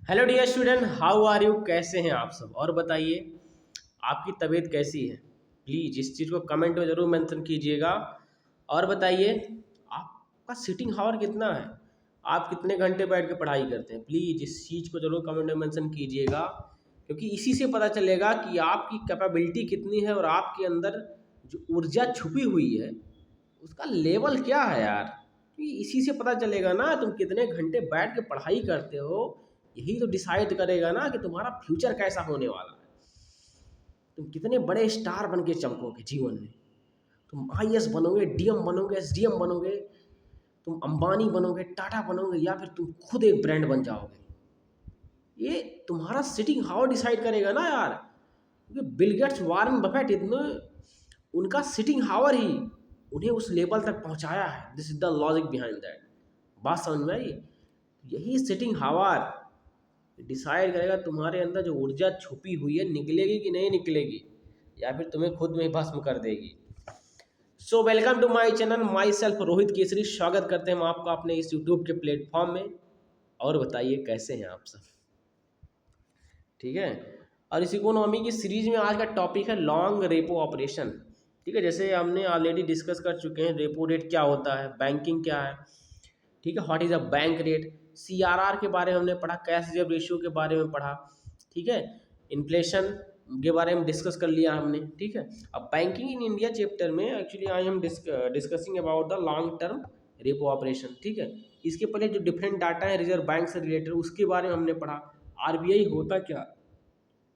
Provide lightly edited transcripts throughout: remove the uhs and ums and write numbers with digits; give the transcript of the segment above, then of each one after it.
Hello dear student, how are you? कैसे हैं आप सब? और बताइए आपकी तबीयत कैसी है? प्लीज़ इस चीज़ को कमेंट में ज़रूर मेंशन कीजिएगा। और बताइए आपका सीटिंग हावर कितना है? आप कितने घंटे बैठ के पढ़ाई करते हैं? प्लीज़ इस चीज़ को ज़रूर कमेंट में मेंशन कीजिएगा, क्योंकि इसी से पता चलेगा कि आपकी कैपेबिलिटी कितनी है और आपके अंदर जो ऊर्जा छुपी हुई है उसका लेवल क्या है यार। क्योंकि इसी से पता चलेगा ना तुम कितने घंटे बैठ के पढ़ाई करते हो। यही तो डिसाइड करेगा ना कि तुम्हारा फ्यूचर कैसा होने वाला है। तुम कितने बड़े स्टार बन के चमकोगे जीवन में। तुम आईएएस बनोगे, डीएम बनोगे, एसडीएम बनोगे, तुम अंबानी बनोगे, टाटा बनोगे, या फिर तुम खुद एक ब्रांड बन जाओगे। ये तुम्हारा सिटिंग हाउ डिसाइड करेगा ना यार। क्योंकि बिल गेट्स, वॉरेन बफेट, इतने उनका सिटिंग हावर ही उन्हें उस लेवल तक पहुंचाया है। This is the logic behind that. बात समझ में आई? यही सिटिंग हावर डिसाइड करेगा तुम्हारे अंदर जो ऊर्जा छुपी हुई है निकलेगी कि नहीं निकलेगी, या फिर तुम्हें खुद में भस्म कर देगी। So welcome to my channel, myself Rohit Kesari. स्वागत करते हैं हम आपका अपने इस यूट्यूब के प्लेटफॉर्म में। और बताइए कैसे हैं आप सब? ठीक है। और इस इकोनॉमी की सीरीज में आज का टॉपिक है लॉन्ग रेपो ऑपरेशन। ठीक है, जैसे हमने ऑलरेडी डिस्कस कर चुके हैं रेपो रेट क्या होता है, बैंकिंग क्या है। ठीक है, what is a bank rate, CRR के बारे में हमने पढ़ा, कैश रिजर्व रेशियो के बारे में पढ़ा। ठीक है, इन्फ्लेशन के बारे में डिस्कस कर लिया हमने। ठीक है, अब बैंकिंग इन इंडिया चैप्टर में actually I am discussing about the long term repo operation. ठीक है, इसके पहले जो डिफरेंट डाटा है रिजर्व बैंक से रिलेटेड उसके बारे में हमने पढ़ा। आरबीआई होता क्या,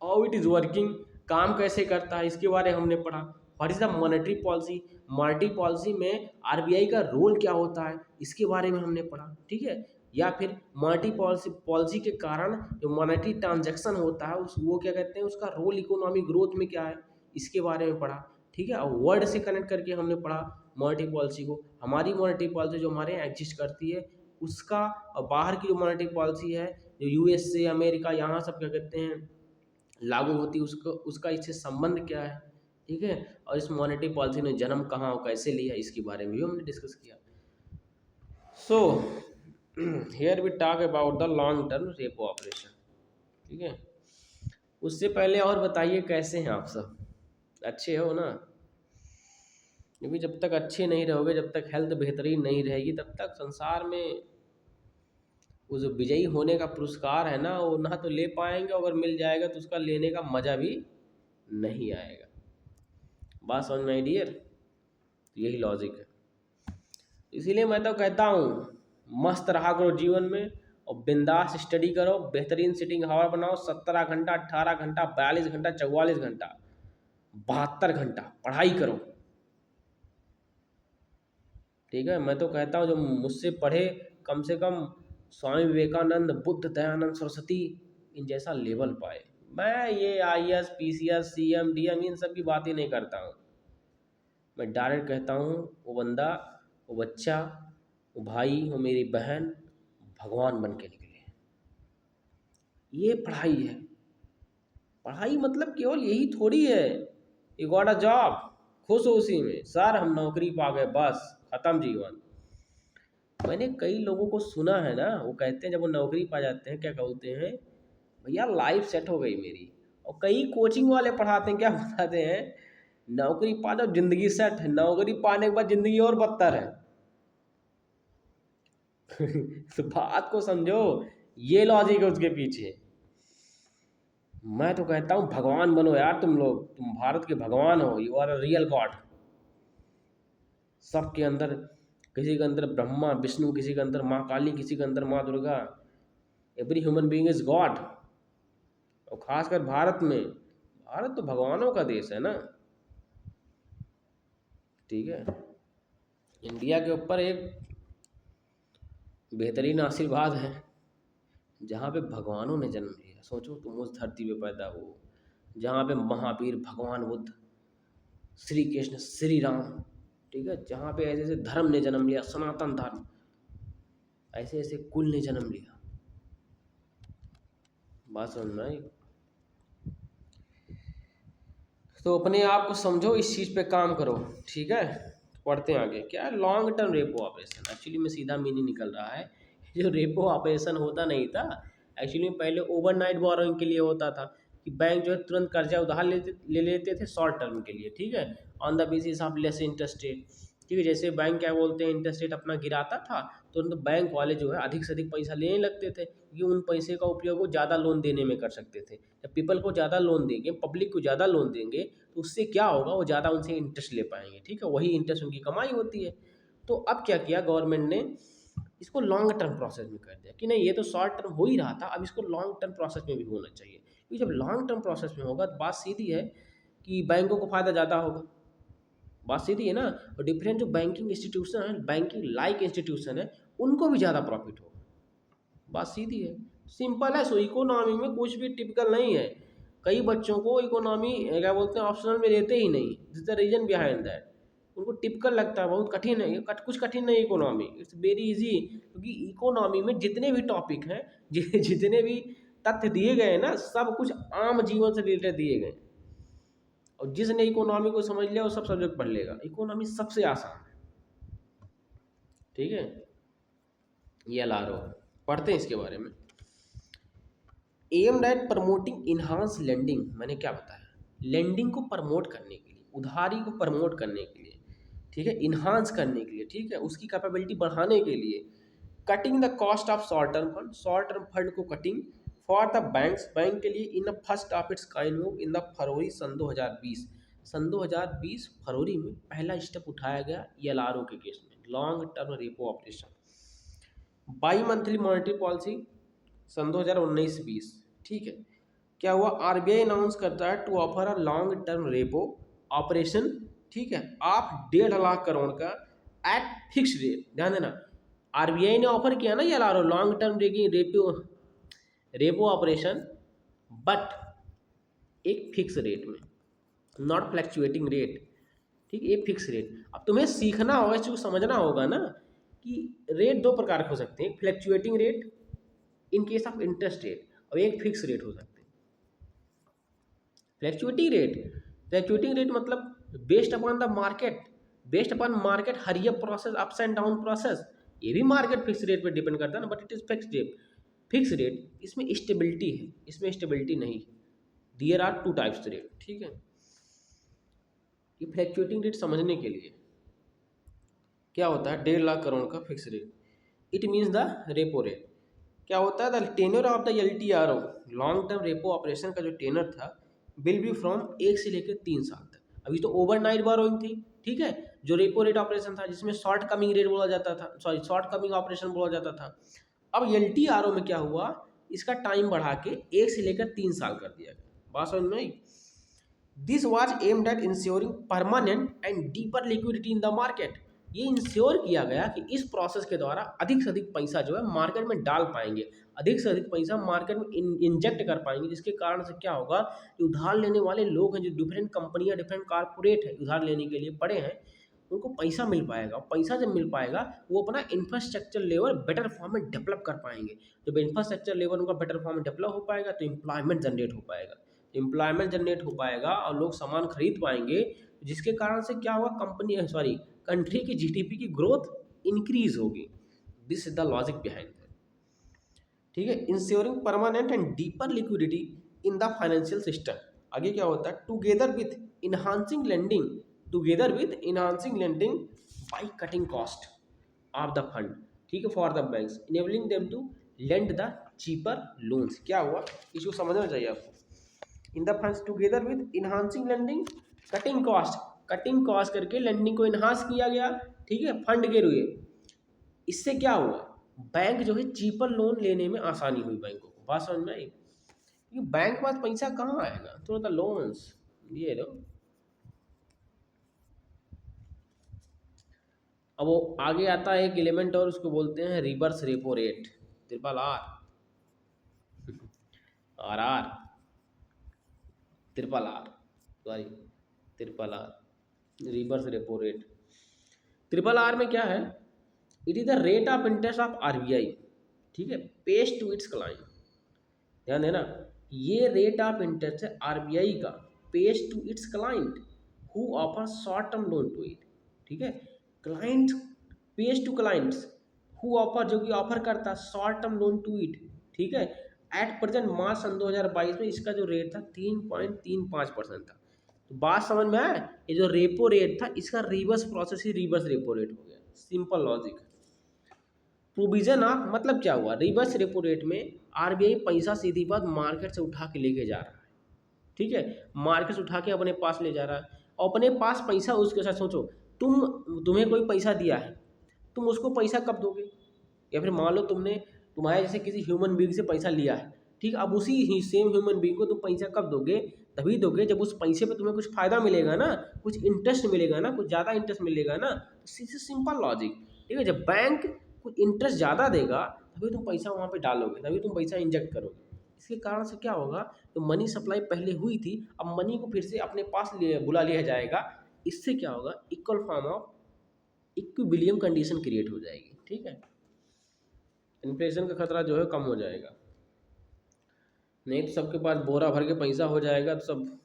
हाउ इट इज़ वर्किंग, काम कैसे करता है, इसके बारे में हमने पढ़ा। What is the monetary policy, monetary policy में आरबीआई का रोल क्या होता है, इसके बारे में हमने पढ़ा। ठीक है, या फिर मॉनेटरी पॉलिसी के कारण जो मॉनेटरी ट्रांजैक्शन होता है उस वो क्या कहते हैं, उसका रोल इकोनॉमिक ग्रोथ में क्या है, इसके बारे में पढ़ा। ठीक है, और वर्ड से कनेक्ट करके हमने पढ़ा मॉनेटरी पॉलिसी को। हमारी मॉनेटरी पॉलिसी जो हमारे यहाँ एग्जिस्ट करती है उसका, और बाहर की जो मॉनेटरी पॉलिसी है जो यूएस से अमेरिका यहाँ सब क्या कहते हैं लागू होती है, उसको उसका इससे संबंध क्या है। ठीक है, और इस मॉनेटरी पॉलिसी ने जन्म कहाँ और कैसे लिया इसके बारे में भी हमने डिस्कस किया। So here we talk about the long term repo operation. ठीक है, उससे पहले और बताइए कैसे हैं आप सब? अच्छे हो ना? क्योंकि जब तक अच्छे नहीं रहोगे, जब तक हेल्थ बेहतरीन नहीं रहेगी, तब तक संसार में वो जो विजयी होने का पुरस्कार है ना वो ना तो ले पाएंगे, अगर मिल जाएगा तो उसका लेने का मजा भी नहीं आएगा। बात समझ में आई डियर? यही लॉजिक है। इसीलिए मैं तो कहता हूँ मस्त रहा करो जीवन में, और बिंदास स्टडी करो, बेहतरीन सिटिंग हावर बनाओ। 17 घंटा, 18 घंटा, 42 घंटा, 44 घंटा, 72 घंटा पढ़ाई करो। ठीक है, मैं तो कहता हूँ जो मुझसे पढ़े कम से कम स्वामी विवेकानंद, बुद्ध, दयानंद सरस्वती, इन जैसा लेवल पाए। मैं ये आईएएस, पीसीएस, सीएम, डीएम इन सब की बातें नहीं करता हूँ। मैं डायरेक्ट कहता हूँ वो बंदा, वो बच्चा, वो भाई, वो मेरी बहन भगवान बन के निकले। ये पढ़ाई है। पढ़ाई मतलब केवल यही थोड़ी है यू गॉट अ जॉब, खुश हो उसी में, सर हम नौकरी पा गए, बस खत्म जीवन। मैंने कई लोगों को सुना है ना, वो कहते हैं जब वो नौकरी पा जाते हैं क्या बोलते हैं, भैया लाइफ सेट हो गई मेरी। और कई कोचिंग वाले पढ़ाते हैं, क्या बताते हैं, नौकरी पा जाओ जिंदगी सेट है, नौकरी पाने के बाद जिंदगी और बदतर है। तो बात को समझो, ये लॉजिक है उसके पीछे। मैं तो कहता हूँ भगवान बनो यार तुम लोग, तुम भारत के भगवान हो, you are a real god. सबके अंदर, किसी के अंदर ब्रह्मा विष्णु, किसी के अंदर माँ काली, किसी के अंदर माँ Durga. Every human being is God. और खासकर भारत में, भारत तो भगवानों का देश है ना। ठीक है, इंडिया के ऊपर एक बेहतरीन आशीर्वाद है जहाँ पे भगवानों ने जन्म लिया। सोचो तुम उस धरती पे पैदा हो जहाँ पे महावीर भगवान बुद्ध, श्री कृष्ण, श्री राम, ठीक है, जहाँ पे ऐसे ऐसे धर्म ने जन्म लिया, सनातन धर्म, ऐसे ऐसे कुल ने जन्म लिया। बात समझ में आई? तो अपने आप को समझो, इस चीज़ पे काम करो। ठीक है, पढ़ते हैं आगे। क्या है long term repo operation? Actually में सीधा मीनिंग निकल रहा है, जो रेपो ऑपरेशन होता नहीं था, एक्चुअली में पहले ओवरनाइट बोरोइंग के लिए होता था कि बैंक जो है तुरंत कर्जा उधार ले लेते थे शॉर्ट टर्म के लिए, ठीक है, on the basis of less interest rate. ठीक है, जैसे बैंक क्या बोलते हैं इंटरेस्ट रेट अपना गिराता था तो उनको बैंक वाले जो है अधिक से अधिक पैसा लेने लगते थे, क्योंकि उन पैसे का उपयोग वो ज़्यादा लोन देने में कर सकते थे। जब पीपल को ज़्यादा लोन देंगे, पब्लिक को ज़्यादा लोन देंगे, तो उससे क्या होगा, वो ज़्यादा उनसे इंटरेस्ट ले पाएंगे, ठीक है, वही इंटरेस्ट उनकी कमाई होती है। तो अब क्या किया गवर्नमेंट ने, इसको लॉन्ग टर्म प्रोसेस में कर दिया कि नहीं ये तो शॉर्ट टर्म हो ही रहा था, अब इसको लॉन्ग टर्म प्रोसेस में भी होना चाहिए, क्योंकि जब लॉन्ग टर्म प्रोसेस में होगा तो बात सीधी है कि बैंकों को फ़ायदा ज़्यादा होगा। बात सीधी है ना। और डिफरेंट जो बैंकिंग इंस्टीट्यूशन है, बैंकिंग लाइक इंस्टीट्यूशन है, उनको भी ज़्यादा प्रॉफिट होगा। बात सीधी है, सिंपल है। सो इकोनॉमी में कुछ भी टिपिकल नहीं है। कई बच्चों को इकोनॉमी क्या बोलते हैं ऑप्शनल में देते ही नहीं, this the reason behind that. उनको टिपिकल लगता है, बहुत कठिन है, कुछ कठिन नहीं इकोनॉमी, इट्स वेरी इजी। क्योंकि इकोनॉमी में जितने भी टॉपिक हैं, जितने भी तथ्य दिए गए हैं ना, सब कुछ आम जीवन से रिलेटेड दिए गए हैं। और जिसने इकोनॉमी को समझ लिया वो सब सब्जेक्ट पढ़ लेगा, इकोनॉमी सबसे आसान है, ठीक है। ये LRO पढ़ते हैं इसके बारे में। Aimed at promoting enhance lending, मैंने क्या बताया, लेंडिंग को प्रमोट करने के लिए, उधारी को प्रमोट करने के लिए, ठीक है, इन्हांस करने के लिए, ठीक है, उसकी कैपेबिलिटी बढ़ाने के लिए। Cutting the cost of short term fund, short term fund को cutting for the banks, bank के लिए in the first of its kind move in the February सन 2020। सन 2020 फरवरी में पहला स्टेप उठाया गया LRO के केस में, long term repo operation. Bi monthly monetary policy सन 2019-20, ठीक है। क्या हुआ, RBI अनाउंस करता है to offer a long term repo operation, ठीक है, आप 1.5 लाख करोड़ का एट फिक्स रेट। ध्यान देना, RBI ने ऑफर किया ना ये LRO long term repo repo operation, but एक फिक्स रेट में, नॉट फ्लैक्चुएटिंग रेट, ठीक है, एक फिक्स रेट। अब तुम्हें सीखना होगा, इस चीज़ को समझना होगा ना कि रेट दो प्रकार के हो सकते हैं, एक fluctuating rate in case of interest rate, और एक फिक्स रेट हो सकते हैं। फ्लैक्चुएटिंग रेट मतलब based upon the market, based upon market हरियर process, ups and down process. ये भी मार्केट फिक्स रेट पे डिपेंड करता है ना, but it is fix rate. Fix rate इसमें स्टेबिलिटी है, इसमें स्टेबिलिटी नहीं है। There are two types rate, ठीक है। ये फ्लैक्चुएटिंग रेट समझने के लिए क्या होता है, 1.5 लाख करोड़ का fix rate, it means the repo rate. क्या होता है, the tenure of the LTRO, long term repo operation का जो टेनर था, विल बी फ्रॉम 1 से लेकर 3 साल तक। अभी तो ओवरनाइट बोरोइंग थी, ठीक है, जो रेपो रेट ऑपरेशन था जिसमें शॉर्ट कमिंग रेट बोला जाता था, सॉरी शॉर्ट कमिंग ऑपरेशन बोला जाता था। अब LTRO में क्या हुआ, इसका टाइम बढ़ा के 1 से लेकर 3 साल कर दिया गया। बात समझ में आई। This was aimed at ensuring permanent and deeper liquidity in the market. ये इंश्योर किया गया कि इस प्रोसेस के द्वारा अधिक से अधिक पैसा जो है मार्केट में डाल पाएंगे, अधिक से अधिक पैसा मार्केट में इंजेक्ट कर पाएंगे, जिसके कारण से क्या होगा कि उधार लेने वाले लोग हैं, जो डिफरेंट कंपनियां, डिफरेंट कारपोरेट है उधार लेने के लिए पड़े हैं, उनको पैसा मिल पाएगा। पैसा जब मिल पाएगा वो अपना इंफ्रास्ट्रक्चर लेवल बेटर फॉर्म में डेवलप कर पाएंगे। जब इंफ्रास्ट्रक्चर लेवल उनका बेटर फॉर्म में डेवलप हो पाएगा तो एम्प्लॉयमेंट जनरेट हो पाएगा, एम्प्लॉयमेंट जनरेट हो पाएगा और लोग सामान खरीद पाएंगे, जिसके कारण से क्या होगा, कंपनी सॉरी कंट्री की GDP की ग्रोथ इंक्रीज होगी। This is the logic behind that, ठीक है। Ensuring permanent and deeper liquidity in the financial system. आगे क्या होता है, together with enhancing lending, together with enhancing lending by cutting cost of the fund, ठीक है, for the banks enabling them to lend the cheaper loans. क्या हुआ, इसको समझना चाहिए आपको। In the funds together with enhancing lending, cutting cost करके lending को इनहांस किया गया, ठीक है, फंड के लिए। इससे क्या हुआ, बैंक जो है चीपर लोन लेने में आसानी हुई बैंकों को। बात समझ में आई, क्योंकि बैंक के पास पैसा कहाँ आएगा, तो लोन्स ये लो। अब वो आगे आता है एक एलिमेंट और, उसको बोलते हैं reverse repo rate, RRR, RR, RRR, sorry RRR, reverse repo rate. RRR में क्या है, it is the rate of interest of RBI, ठीक है, पेज टू इट्स क्लाइंट। ध्यान देना, ये रेट ऑफ इंटरेस्ट है RBI का, pays to its client who offer short term loan to it, ठीक है। Client pays to clients who offer, जो कि ऑफर करता है short term loan to it, ठीक है, एट प्रेजेंट मार्च सन 2022 में इसका जो रेट था 3.35% था। तो बात समझ में आया, ये जो रेपो रेट था इसका रिवर्स प्रोसेस ही रिवर्स रेपो रेट हो गया। Simple logic. प्रोविजन ऑफ मतलब क्या हुआ, रिवर्स रेपो रेट में आरबीआई पैसा सीधी बात मार्केट से उठा के लेके जा रहा है, ठीक है, मार्केट से उठा के अपने पास ले जा रहा है। अपने पास पैसा उसके साथ सोचो, तुम्हें कोई पैसा दिया है, तुम उसको पैसा कब दोगे, या फिर मान लो तुम्हारे जैसे किसी ह्यूमन बीइंग से पैसा लिया है, ठीक, अब उसी ही सेम ह्यूमन बीइंग को तुम पैसा कब दोगे, तभी दोगे जब उस पैसे पे तुम्हें कुछ फायदा मिलेगा ना, कुछ इंटरेस्ट मिलेगा ना, कुछ ज़्यादा इंटरेस्ट मिलेगा ना। सिंपल लॉजिक, ठीक है, जब बैंक कुछ इंटरेस्ट ज़्यादा देगा तभी तुम पैसा वहाँ पे डालोगे, तभी तुम पैसा इंजेक्ट करोगे। इसके कारण से क्या होगा, तो मनी सप्लाई पहले हुई थी, अब मनी को फिर से अपने पास बुला लिया जाएगा। इससे क्या होगा, equal form of equilibrium condition create हो जाएगी, ठीक है, इन्फ्लेशन का खतरा जो है कम हो जाएगा। नहीं तो सबके पास बोरा भर के पैसा हो जाएगा तो सब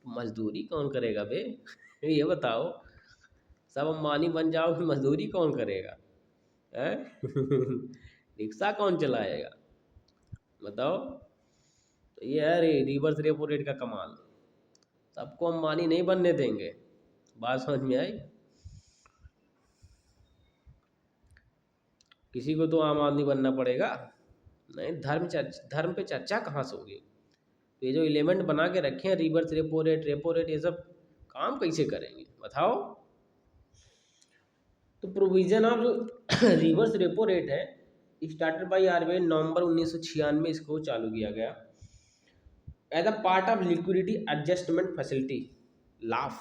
मजदूरी कौन करेगा बे ये बताओ, सब अंबानी बन जाओ फिर मजदूरी कौन करेगा है रिक्शा कौन चलाएगा बताओ। तो ये है रिवर्स रेपो रेट का कमाल, सबको अंबानी नहीं बनने देंगे। बात समझ में आई, किसी को तो आम आदमी बनना पड़ेगा। नहीं, धर्म पे चर्चा कहाँ से होगी। तो ये जो एलिमेंट बना के रखे हैं रिवर्स रेपो रेट, ये सब काम कैसे करेंगे बताओ। तो प्रोविजन ऑफ जो रिवर्स रेपो रेट है स्टार्टेड बाई आरबीआई नवंबर 1996 में इसको चालू किया गया as a part of liquidity adjustment facility. Laugh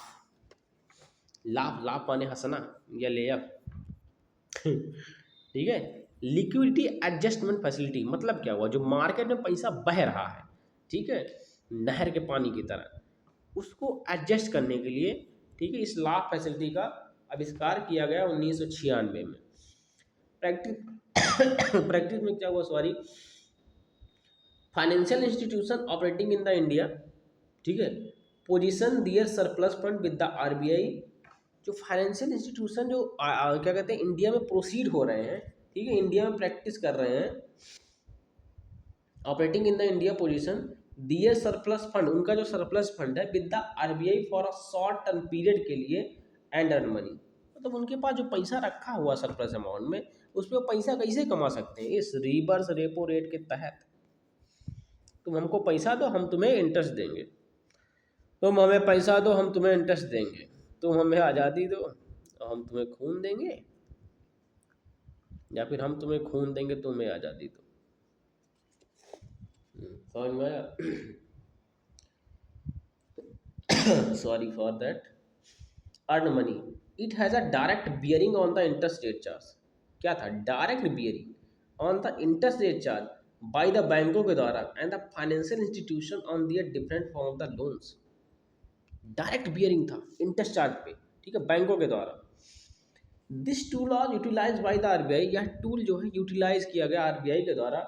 laugh laugh माने हंसना या लेअप ठीक है। लिक्विडिटी एडजस्टमेंट फैसिलिटी मतलब क्या हुआ, जो मार्केट में पैसा बह रहा है, ठीक है, नहर के पानी की तरह, उसको एडजस्ट करने के लिए, ठीक है, इस लाभ फैसिलिटी का आविष्कार किया गया 1996 में। प्रैक्टिस में क्या हुआ, sorry, financial institution operating in the India, ठीक है, position their surplus fund with the RBI. जो फाइनेंशियल इंस्टीट्यूशन जो क्या कहते हैं इंडिया में प्रोसीड हो रहे हैं, ठीक है, इंडिया में प्रैक्टिस कर रहे हैं, operating in the India position their surplus fund, उनका जो सरप्लस फंड है with the RBI for a short term period के लिए एंड अर्न मनी, मतलब उनके पास जो पैसा रखा हुआ सरप्लस अमाउंट में, उस पर पैसा कैसे कमा सकते हैं, इस रिवर्स रेपो रेट के तहत। तुम हमको पैसा दो, हम तुम्हें इंटरेस्ट देंगे, तुम हमें पैसा दो, हम तुम्हें इंटरेस्ट देंगे, तुम हमें आज़ादी दो तो हम तुम्हें खून देंगे, या फिर हम तुम्हें खून देंगे तुम्हें आज़ादी दो। समझ में आया sorry for that. Earn money, it has a direct bearing on the interest rate charge. क्या था, direct bearing on the interest rate charge by the बैंकों के द्वारा and the financial institution on their different form of the loans. Direct bearing था interest charge पे, ठीक है, बैंकों के द्वारा। This tool are utilize by the RBI, यह टूल जो है यूटिलाइज किया गया आरबीआई के द्वारा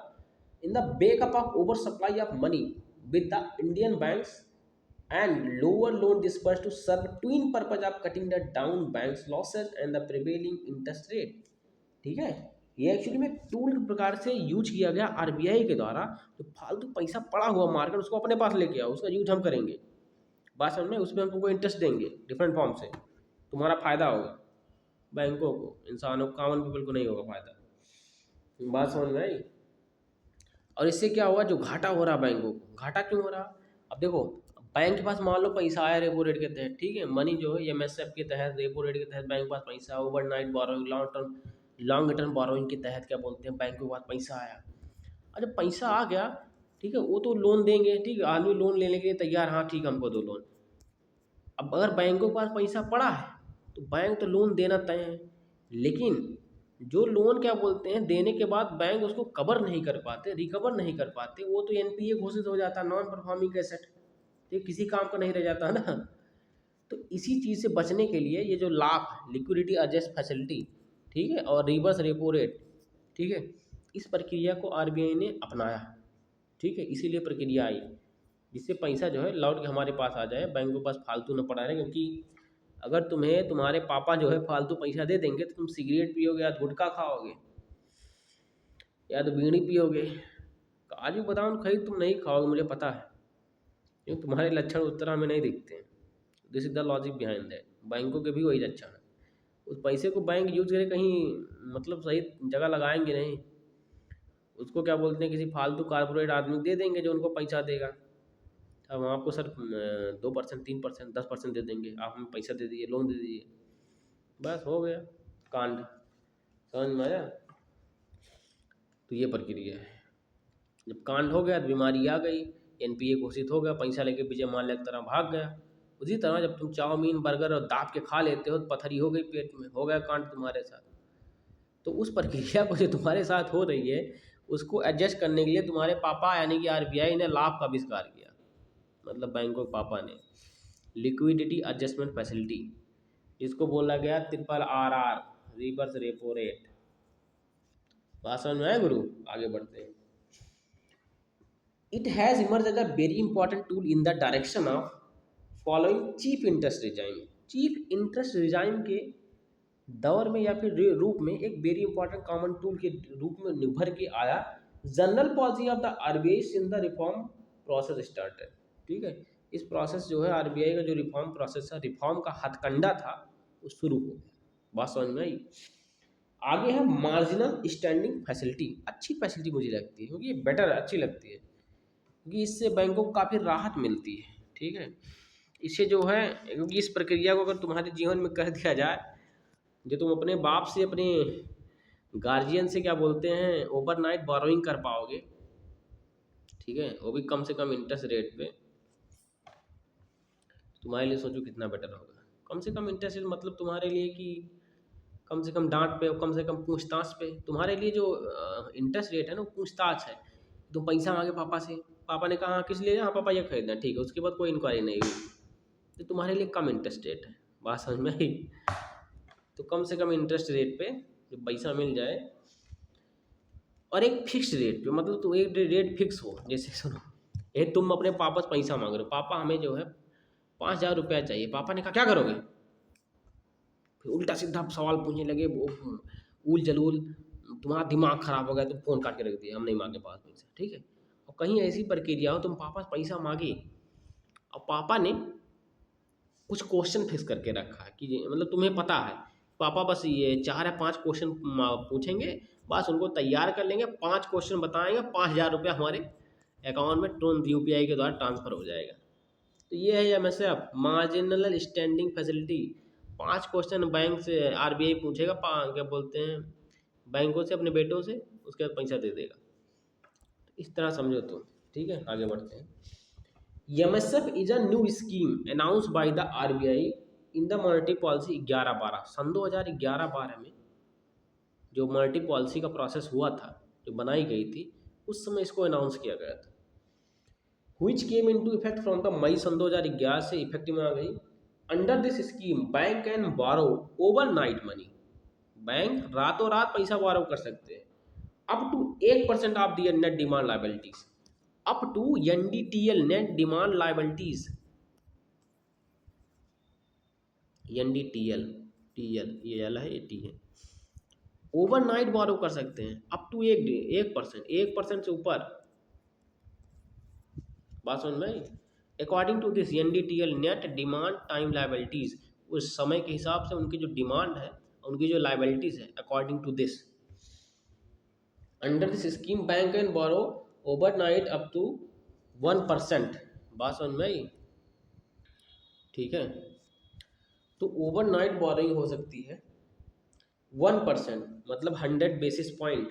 in the backup of over supply of money with the Indian banks and lower loan disbursed to serve twin purpose of cutting the down banks losses and the prevailing interest rate। ठीक है, ये actually में tool के प्रकार से use किया गया RBI के द्वारा। जो फालतू पैसा पड़ा हुआ मार्केट, उसको अपने पास लेके आओ, उसका यूज हम करेंगे, बात समझ में, उसमें हम तुमको इंटरेस्ट देंगे डिफरेंट फॉर्म से, तुम्हारा फायदा होगा, बैंकों को, इंसानों को, कॉमन पीपल को नहीं होगा फायदा। बात समझ में आई। और इससे क्या हुआ, जो घाटा हो रहा बैंकों को, घाटा क्यों हो रहा, अब देखो बैंक के पास मान लो पैसा आया रेपो रेट के तहत, ठीक है, मनी जो है एमएसएफ के तहत, रेपो रेट के तहत बैंक के पास पैसा, overnight borrowing, long term borrowing के तहत क्या बोलते हैं, बैंक के पास पैसा आया। और जब पैसा आ गया, ठीक है, वो तो लोन देंगे, ठीक है, आदमी लोन लेने के लिए तैयार, हाँ ठीक हमको दो लोन। अब अगर बैंकों के पास पैसा पड़ा है तो बैंक तो लोन देना तय है, लेकिन जो लोन क्या बोलते हैं देने के बाद बैंक उसको कवर नहीं कर पाते, रिकवर नहीं कर पाते, वो तो एनपीए घोषित हो जाता है, नॉन परफॉर्मिंग एसेट, ये किसी काम का नहीं रह जाता ना। तो इसी चीज़ से बचने के लिए ये जो लाभ लिक्विडिटी एडजस्ट फैसिलिटी, ठीक है, और रिवर्स रेपो रेट, ठीक है, इस प्रक्रिया को आरबीआई ने अपनाया, ठीक है, इसीलिए प्रक्रिया आई, जिससे पैसा जो है लौट के हमारे पास आ जाए, बैंक के पास फालतू न पड़ा रहे। क्योंकि अगर तुम्हें तुम्हारे पापा जो है फालतू पैसा दे देंगे तो तुम सिगरेट पियोगे या गुटखा खाओगे या तो बीड़ी पियोगे, काजू बादाम खरीद तुम नहीं खाओगे, मुझे पता है, क्योंकि तुम्हारे लक्षण उस तरह में नहीं दिखते हैं। This is the logic behind that. बैंकों के भी वही लक्षण है। उस पैसे को बैंक यूज करे कहीं, मतलब सही जगह लगाएंगे नहीं, उसको क्या बोलते हैं, किसी फालतू कारपोरेट आदमी को दे देंगे जो उनको पैसा देगा। अब हम आपको सर 2%, 3%, 10% दे देंगे, आप हमें पैसा दे दीजिए, लोन दे दीजिए, बस हो गया कांड। समझ में आया? तो ये प्रक्रिया है। जब कांड हो गया तो बीमारी आ गई, एनपीए घोषित हो गया, पैसा लेके विजय माल्या की तरह भाग गया। उसी तरह जब तुम चाउमीन बर्गर और दाब के खा लेते हो तो पथरी हो गई पेट में, हो गया कांड तुम्हारे साथ। तो उस प्रक्रिया को जो तुम्हारे साथ हो रही है उसको एडजस्ट करने के लिए तुम्हारे पापा यानी कि आरबीआई ने लाभ का आविष्कार किया, मतलब बैंकों के पापा ने, लिक्विडिटी एडजस्टमेंट फैसिलिटी, जिसको बोला गया RRR, रिवर्स रेपो रेट। बात समझ में आया गुरु? आगे बढ़ते हैं। It has emerged as a very important tool in the direction of following cheap interest regime। Cheap interest regime के दौर में या फिर रूप में एक वेरी इंपॉर्टेंट कॉमन टूल के रूप में निभर के आया general policy of the RBI in the reform process started. ठीक है, इस प्रोसेस जो है आरबीआई का जो रिफॉर्म प्रोसेस है, रिफॉर्म का हथकंडा था, वो शुरू हो गया। बात समझ में आई? आगे है मार्जिनल स्टैंडिंग फैसिलिटी। अच्छी फैसिलिटी मुझे लगती है, क्योंकि ये बेटर अच्छी लगती है, क्योंकि इससे बैंकों को काफ़ी राहत मिलती है। ठीक है, इससे जो है, क्योंकि इस प्रक्रिया को अगर तुम्हारे जीवन में कर दिया जाए, जो तुम अपने बाप से, अपने गार्जियन से क्या बोलते हैं, ओवरनाइट बोरोइंग कर पाओगे, ठीक है, वो भी कम से कम इंटरेस्ट रेट पे, तुम्हारे लिए सोचो कितना बेटर होगा। कम से कम इंटरेस्ट रेट मतलब तुम्हारे लिए कि कम से कम डांट पे, कम से कम पूछताछ पे, तुम्हारे लिए जो इंटरेस्ट रेट है ना, पूछताछ है। तुम पैसा मांगे पापा से, पापा ने कहा किस लिए, हाँ पापा ये खरीदना, ठीक है, उसके बाद कोई इंक्वायरी नहीं हुई, तो तुम्हारे लिए कम इंटरेस्ट रेट है। बात समझ में आई? तो कम से कम इंटरेस्ट रेट पे जो पैसा मिल जाए, और एक फिक्स रेट पे, मतलब तो एक रेट फिक्स हो। जैसे सुनो, ये तुम अपने पापा से पैसा मांग रहे हो, पापा हमें जो है 5,000 रुपया चाहिए, पापा ने कहा क्या करोगे, फिर उल्टा सीधा सवाल पूछने लगे, वो उल जलूल, तुम्हारा दिमाग खराब हो गया, तुम फोन काट के रख दिया, हम नहीं मांगे पास पैसा। ठीक है, और कहीं ऐसी प्रक्रिया हो तुम पापा से पैसा मांगे और पापा ने कुछ क्वेश्चन फिक्स करके रखा है कि मतलब तुम्हें पता है पापा बस ये 4 या 5 क्वेश्चन पूछेंगे, बस उनको तैयार कर लेंगे, 5 क्वेश्चन बताएंगे, 5,000 रुपया हमारे अकाउंट में तुरंत यूपीआई के द्वारा ट्रांसफर हो जाएगा। तो ये है MSF, marginal standing facility. 5 question bank से आरबीआई पूछेगा, क्या बोलते हैं, बैंकों से, अपने बेटों से, उसके बाद पैसा दे देगा। इस तरह समझो तुम। ठीक है, आगे बढ़ते हैं। MSF is a new scheme announce bye the RBI in the monetary policy 11-12। सन 2011-12 में जो मॉनेटरी पॉलिसी का प्रोसेस हुआ था, जो बनाई गई थी, उस समय इसको अनाउंस किया गया था। Which came into effect from the May सन 2011 से इफेक्ट में आ गई। Under this scheme bank can borrow overnight money. Bank रातों रात पैसा बोरो कर सकते हैं, up to 8% of the net demand liabilities, up to NDTL net demand liabilities, NDTL, TL ये एल है, ये टी है, ओवरनाइट बोरो कर सकते हैं अप टू 1% से ऊपर। बात समझ में आई? According to this NDTL net demand time liabilities, उस समय के हिसाब से उनकी जो डिमांड है, उनकी जो लायबिलिटीज है, according to this, under this scheme bank can borrow overnight up to 1%। बात समझ में आई? ठीक है, तो ओवरनाइट बोरोइंग हो सकती है 1%, मतलब 100 बेसिस पॉइंट।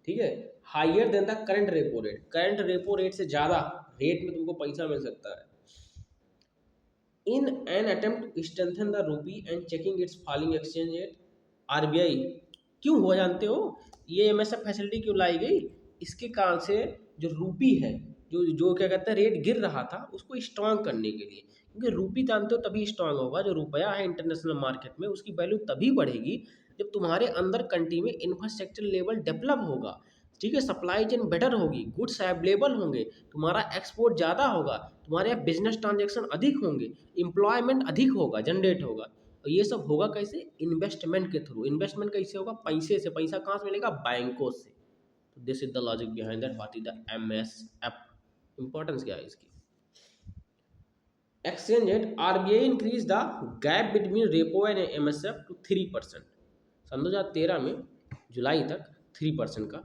ठीक है, higher than the current repo rate, current repo rate से ज़्यादा रेट में तुमको पैसा मिल सकता है। In an attempt to strengthen the rupee and checking its falling exchange rate. RBI क्यों हुआ जानते हो, ये एमएसएफ फैसिलिटी क्यों लाई गई? इसके कारण से जो रूपी है, जो जो क्या कहते हैं, रेट गिर रहा था, उसको स्ट्रांग करने के लिए। क्योंकि रूपी जानते हो तभी स्ट्रांग होगा, जो रुपया है इंटरनेशनल मार्केट में, उसकी वैल्यू तभी बढ़ेगी जब तुम्हारे अंदर कंट्री में इंफ्रास्ट्रक्चर लेवल डेवलप होगा। ठीक है, सप्लाई चेन बेटर होगी, गुड्स अवेलेबल होंगे, तुम्हारा एक्सपोर्ट ज़्यादा होगा, तुम्हारे यहाँ बिजनेस ट्रांजेक्शन अधिक होंगे, एम्प्लॉयमेंट अधिक होगा, जनरेट होगा। और ये सब होगा कैसे? इन्वेस्टमेंट के थ्रू। इन्वेस्टमेंट कैसे होगा? पैसे से। पैसा कहाँ से मिलेगा? बैंकों से। तो this is the logic behind that what is the MSF, importance क्या है इसकी। Exchange rate, RBI increase the gap between repo and MSF to 3%। सन 2013 में जुलाई तक 3% का,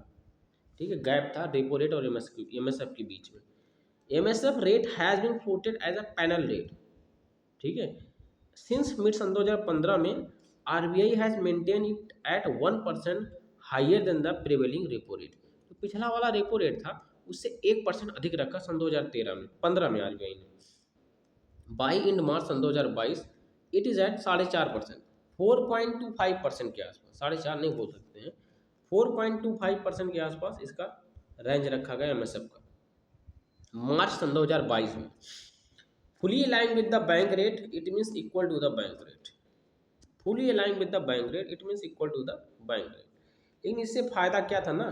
ठीक है, गैप था रेपो रेट और MSF के बीच में। MSF rate has been floated as a panel rate, ठीक है, सिंस मिड सन 2015 में RBI has maintain it at 1% higher than the prevailing repo rate. तो पिछला वाला रेपो रेट था उससे 1% अधिक रखा सन 2013 में 15 में RBI ने। बाई इन मार्च सन 2022 इट इज़ एट 4.5%, 4.25% के आसपास, 4.5 नहीं बोल सकते हैं, 4.25% के आसपास इसका रेंज रखा गया MSF का मार्च सन 2022 में। Fully align with the bank rate it means equal to the bank rate, fully align with the bank rate it means equal to the bank rate. लेकिन इससे फायदा क्या था ना,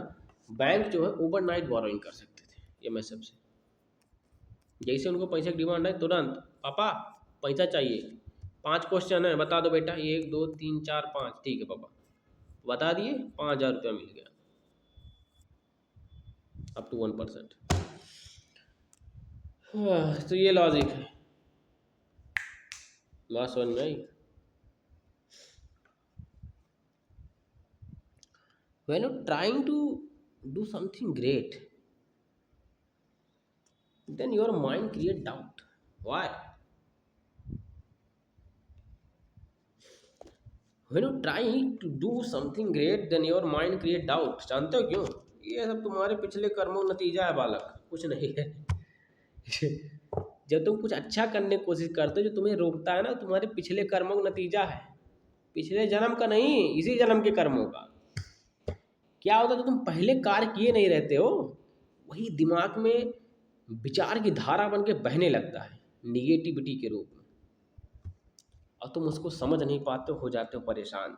बैंक जो है ओवरनाइट बोरोइंग कर सकते थे MSF से। जैसे उनको पैसे की डिमांड है तुरंत, पापा पैसा चाहिए, 5 क्वेश्चन है बता दो बेटा, 1 2 3 4 5, ठीक है पापा, बता दिए, 5,000 रुपया मिल गया अप टू 1%। तो ये लॉजिक है, बात समझ में आई। When you're trying to do something great, then your mind create doubt. Why? When you're trying to do something great, then your mind create doubt. जानते हो क्यों? ये सब तुम्हारे पिछले कर्मों का नतीजा है बालक, कुछ नहीं है। जब तुम कुछ अच्छा करने की कोशिश करते हो, जो तुम्हें रोकता है ना, तुम्हारे पिछले कर्मों का नतीजा है, पिछले जन्म का नहीं, इसी जन्म के कर्मों का। क्या होता है, तो तुम पहले कार्य किए नहीं रहते हो, वही दिमाग में विचार की धारा बन के बहने लगता है निगेटिविटी के रूप में, और तुम उसको समझ नहीं पाते हो जाते हो परेशान।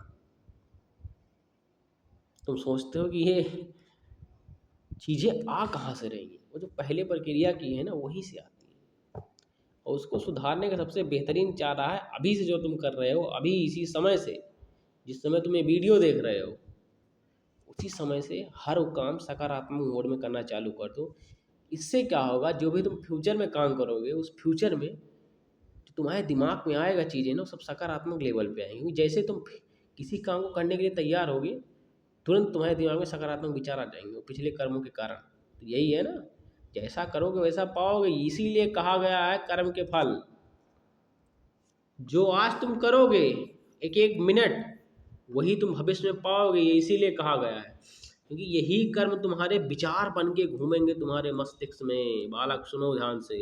तुम सोचते हो कि ये चीज़ें आ कहाँ से रही हैं, वो जो पहले प्रक्रिया की है ना वहीं से आती है। और उसको सुधारने का सबसे बेहतरीन चारा है अभी से जो तुम कर रहे हो, अभी इसी समय से, जिस समय तुम ये वीडियो देख रहे हो, उसी समय से हर वो काम सकारात्मक मोड में करना चालू कर दो। इससे क्या होगा, जो भी तुम फ्यूचर में काम करोगे, उस फ्यूचर में जो तुम्हारे दिमाग में आएगा चीज़ें ना, सब सकारात्मक लेवल पे आएंगी। जैसे तुम किसी काम को करने के लिए तैयार होगे, तुरंत तुम्हारे दिमाग में सकारात्मक विचार आ जाएंगे, वो पिछले कर्मों के कारण। तो यही है ना, जैसा करोगे वैसा पाओगे, इसीलिए कहा गया है कर्म के फल जो आज तुम करोगे एक एक मिनट, वही तुम भविष्य में पाओगे, ये इसीलिए कहा गया है, क्योंकि यही कर्म तुम्हारे विचार बन के घूमेंगे तुम्हारे मस्तिष्क में। बालक सुनो ध्यान से,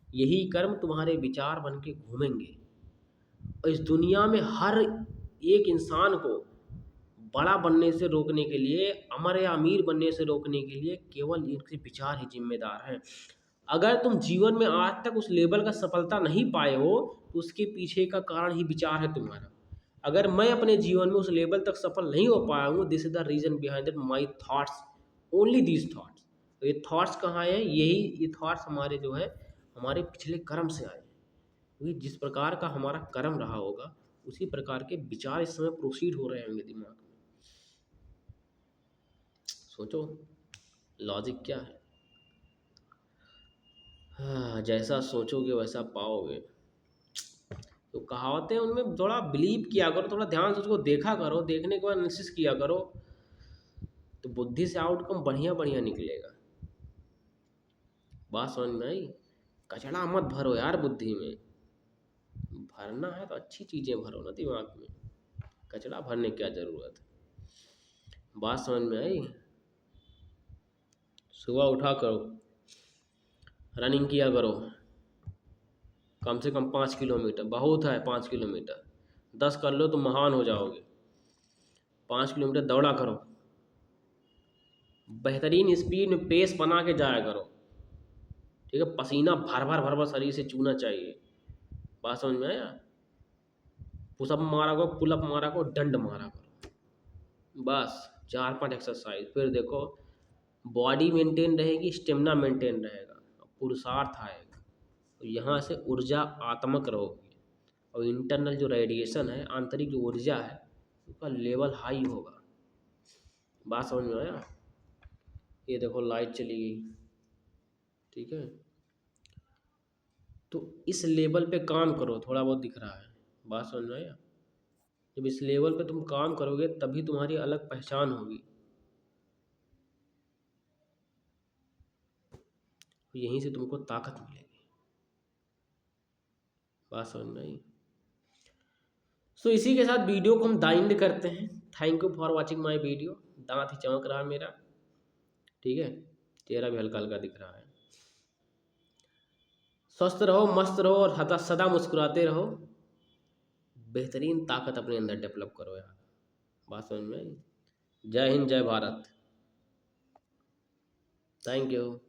यही कर्म तुम्हारे विचार बन के घूमेंगे। और इस दुनिया में हर एक इंसान को बड़ा बनने से रोकने के लिए, अमर या अमीर बनने से रोकने के लिए केवल इनके विचार ही जिम्मेदार हैं। अगर तुम जीवन में आज तक उस लेवल का सफलता नहीं पाए हो, तो उसके पीछे का कारण ही विचार है तुम्हारा। अगर मैं अपने जीवन में उस लेवल तक सफल नहीं हो पाया हूँ, this is the reason behind that my thoughts, only these thoughts. तो ये थाट्स कहाँ हैं, यही ये थाट्स हमारे जो है हमारे पिछले कर्म से आए हैं। क्योंकि जिस प्रकार का हमारा कर्म रहा होगा, उसी प्रकार के विचार इस समय प्रोसीड हो रहे होंगे दिमाग में। सोचो लॉजिक क्या है। हाँ, जैसा सोचोगे वैसा पाओगे। तो कहावतें, उनमें थोड़ा बिलीव किया करो, थोड़ा ध्यान से उसको देखा करो, देखने के बाद एनालिसिस किया करो, तो बुद्धि से आउटकम बढ़िया बढ़िया निकलेगा। बात समझ में आई। कचड़ा मत भरो यार बुद्धि में, भरना है तो अच्छी चीज़ें भरो ना दिमाग में, कचड़ा भरने की क्या ज़रूरत है। बात समझ में आई। सुबह उठा करो, रनिंग किया करो, कम से कम 5 किलोमीटर, बहुत है 5 किलोमीटर, 10 कर लो तो महान हो जाओगे। 5 किलोमीटर दौड़ा करो, बेहतरीन स्पीड में पेस बना के जाया करो, ठीक है, पसीना भर भर शरीर से चूना चाहिए। बात समझ में आया। पुशअप मारा करो, पुलअप मारा करो, डंड मारा करो, बस 4-5 एक्सरसाइज। फिर देखो बॉडी मेंटेन रहेगी, स्टेमिना मेंटेन रहेगा, पुरुषार्थ आएगा, तो यहाँ से ऊर्जा आत्मक रहोगी, और इंटरनल जो रेडिएशन है, आंतरिक जो ऊर्जा है, उसका लेवल हाई होगा। बात समझ में आया। ये देखो लाइट चली गई, ठीक है। तो इस लेवल पे काम करो, थोड़ा बहुत दिख रहा है, बात समझ में आया। जब इस लेवल पे तुम काम करोगे तभी तुम्हारी अलग पहचान होगी, यहीं से तुमको ताकत मिलेगी, बात समझ में आई। सो इसी के साथ वीडियो को हम दाइंड करते हैं। Thank you for watching my video. दांत ही चमक रहा है मेरा, ठीक है, चेहरा भी हल्का हल्का दिख रहा है। स्वस्थ रहो, मस्त रहो और सदा सदा मुस्कुराते रहो। बेहतरीन ताकत अपने अंदर डेवलप करो यार, बात समझ में आई। जय हिंद, जय भारत, थैंक यू।